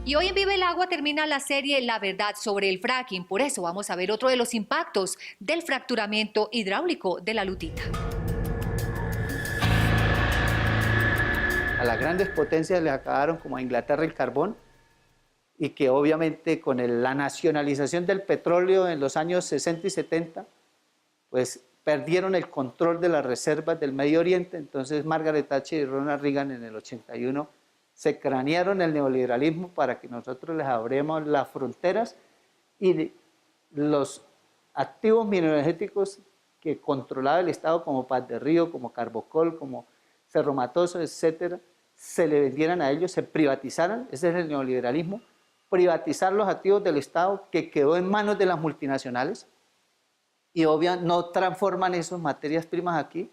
Y hoy en Vive el Agua termina la serie La Verdad sobre el fracking. Por eso vamos a ver otro de los impactos del fracturamiento hidráulico de la Lutita. A las grandes potencias le acabaron, como a Inglaterra, el carbón, y que obviamente con la nacionalización del petróleo en los años 60 y 70, pues perdieron el control de las reservas del Medio Oriente. Entonces Margaret Thatcher y Ronald Reagan en el 81 se cranearon el neoliberalismo para que nosotros les abramos las fronteras y los activos mineroenergéticos que controlaba el Estado, como Paz de Río, como Carbocol, como Cerro Matoso, etcétera, se le vendieran a ellos, se privatizaran. Ese es el neoliberalismo, privatizar los activos del Estado, que quedó en manos de las multinacionales, y obviamente no transforman esas materias primas aquí.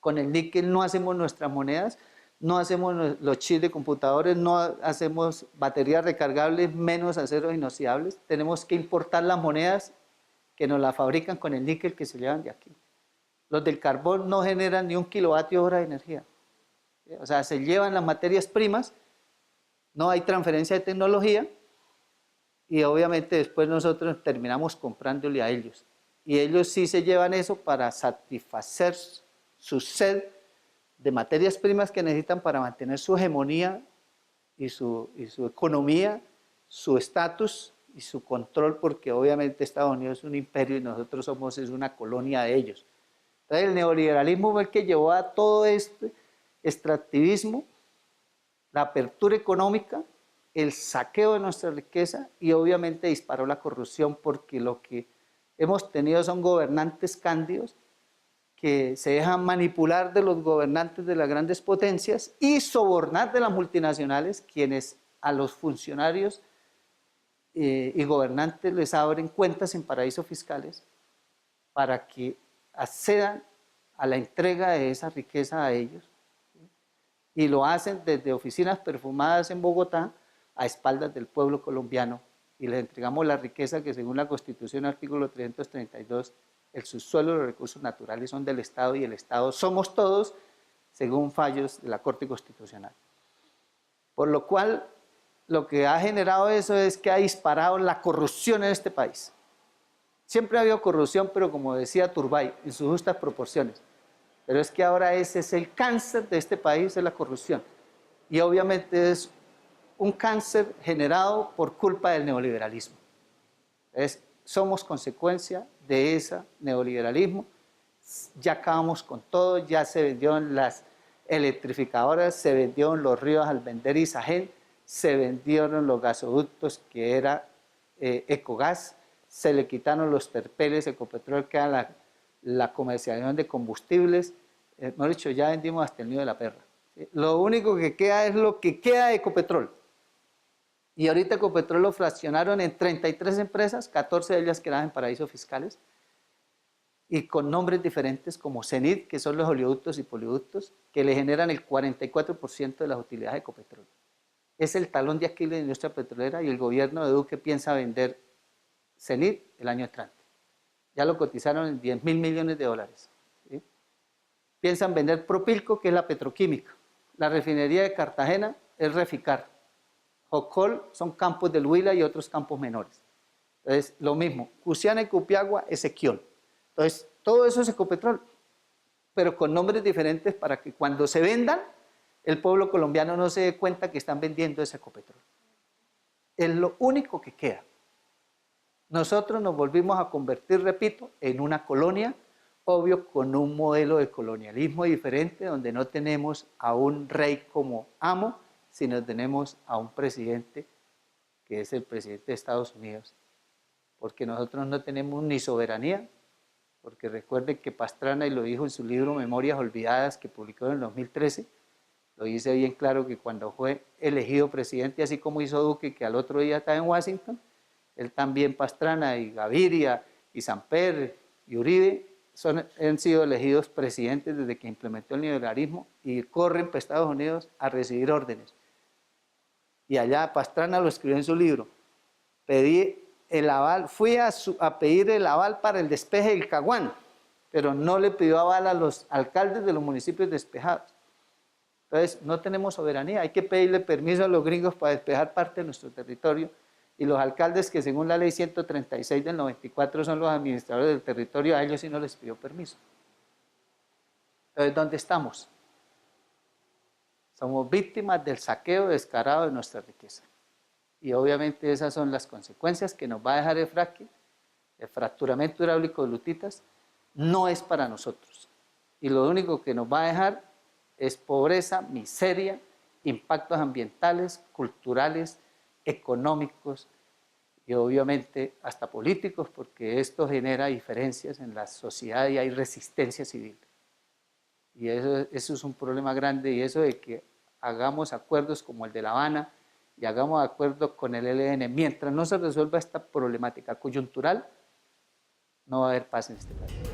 Con el níquel no hacemos nuestras monedas, no hacemos los chips de computadores, no hacemos baterías recargables, menos aceros inoxidables. Tenemos que importar las monedas que nos las fabrican con el níquel que se llevan de aquí. Los del carbón no generan ni 1 kWh de energía. O sea, se llevan las materias primas, no hay transferencia de tecnología, y obviamente después nosotros terminamos comprándole a ellos. Y ellos sí se llevan eso para satisfacer su sed de materias primas que necesitan para mantener su hegemonía y su economía, su estatus y su control, porque obviamente Estados Unidos es un imperio y nosotros somos una colonia de ellos. Entonces el neoliberalismo fue el que llevó a todo este extractivismo, la apertura económica, el saqueo de nuestra riqueza, y obviamente disparó la corrupción, porque lo que hemos tenido son gobernantes cándidos que se dejan manipular de los gobernantes de las grandes potencias y sobornar de las multinacionales, quienes a los funcionarios y gobernantes les abren cuentas en paraísos fiscales para que accedan a la entrega de esa riqueza a ellos, y lo hacen desde oficinas perfumadas en Bogotá a espaldas del pueblo colombiano, y les entregamos la riqueza que, según la Constitución, artículo 332, el subsuelo y los recursos naturales son del Estado y el Estado somos todos, según fallos de la Corte Constitucional. Por lo cual, lo que ha generado eso es que ha disparado la corrupción en este país. Siempre ha habido corrupción, pero como decía Turbay, en sus justas proporciones. Pero es que ahora ese es el cáncer de este país, es la corrupción. Y obviamente es un cáncer generado por culpa del neoliberalismo. Somos consecuencia de ese neoliberalismo. Ya acabamos con todo, ya se vendieron las electrificadoras, se vendieron los ríos al vender Isagen, se vendieron los gasoductos que era Ecogas, se le quitaron los terpeles, Ecopetrol, que era la comercialización de combustibles. Hemos dicho, ya vendimos hasta el nido de la perra. ¿Sí? Lo único que queda es lo que queda de Ecopetrol. Y ahorita Ecopetrol lo fraccionaron en 33 empresas, 14 de ellas quedaban en paraísos fiscales, y con nombres diferentes como CENIT, que son los oleoductos y poliductos, que le generan el 44% de las utilidades de Ecopetrol. Es el talón de Aquiles de la industria petrolera, y el gobierno de Duque piensa vender CENIT el año entrante. Ya lo cotizaron en 10.000 millones de dólares. ¿Sí? Piensan vender Propilco, que es la petroquímica. La refinería de Cartagena es Reficar. Jocol son campos del Huila y otros campos menores. Entonces, lo mismo. Cusiana y Cupiagua, Ezequiel. Entonces, todo eso es Ecopetrol, pero con nombres diferentes para que cuando se vendan, el pueblo colombiano no se dé cuenta que están vendiendo ese Ecopetrol. Es lo único que queda. Nosotros nos volvimos a convertir, repito, en una colonia, obvio, con un modelo de colonialismo diferente, donde no tenemos a un rey como amo, sino tenemos a un presidente que es el presidente de Estados Unidos, porque nosotros no tenemos ni soberanía, porque recuerden que Pastrana, y lo dijo en su libro Memorias Olvidadas, que publicó en el 2013, lo dice bien claro, que cuando fue elegido presidente, así como hizo Duque, que al otro día estaba en Washington, él también, Pastrana y Gaviria y Samper y Uribe han sido elegidos presidentes desde que implementó el neoliberalismo, y corren para Estados Unidos a recibir órdenes. Y allá Pastrana lo escribió en su libro. Pedí el aval, fui a pedir el aval para el despeje del Caguán, pero no le pidió aval a los alcaldes de los municipios despejados. Entonces, no tenemos soberanía, hay que pedirle permiso a los gringos para despejar parte de nuestro territorio, y los alcaldes que según la ley 136 del 94 son los administradores del territorio, a ellos sí no les pidió permiso. Entonces, ¿dónde estamos? Somos víctimas del saqueo descarado de nuestra riqueza. Y obviamente esas son las consecuencias que nos va a dejar el fracking. El fracturamiento hidráulico de lutitas no es para nosotros. Y lo único que nos va a dejar es pobreza, miseria, impactos ambientales, culturales, económicos y obviamente hasta políticos, porque esto genera diferencias en la sociedad y hay resistencia civil. Y eso es un problema grande, y eso de que hagamos acuerdos como el de La Habana y hagamos acuerdos con el ELN, mientras no se resuelva esta problemática coyuntural, no va a haber paz en este país.